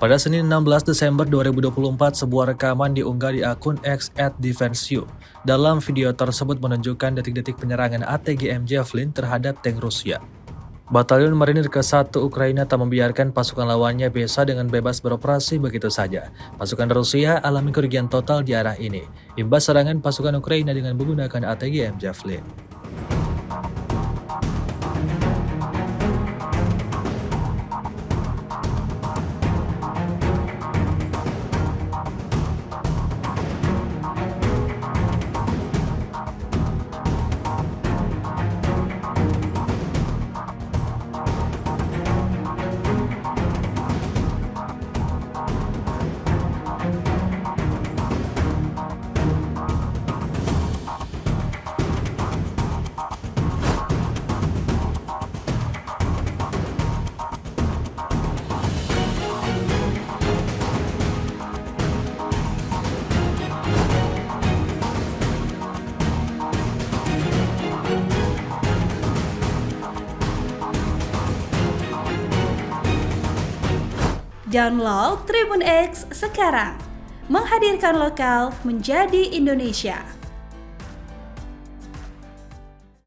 Pada Senin 16 Desember 2024, sebuah rekaman diunggah di akun X @defensyou. Dalam video tersebut menunjukkan detik-detik penyerangan ATGM Javelin terhadap tank Rusia. Batalion Marinir ke-1 Ukraina tak membiarkan pasukan lawannya bisa dengan bebas beroperasi begitu saja. Pasukan Rusia alami kerugian total di arah ini, imbas serangan pasukan Ukraina dengan menggunakan ATGM Javelin. Download Tribun X sekarang, menghadirkan lokal menjadi Indonesia.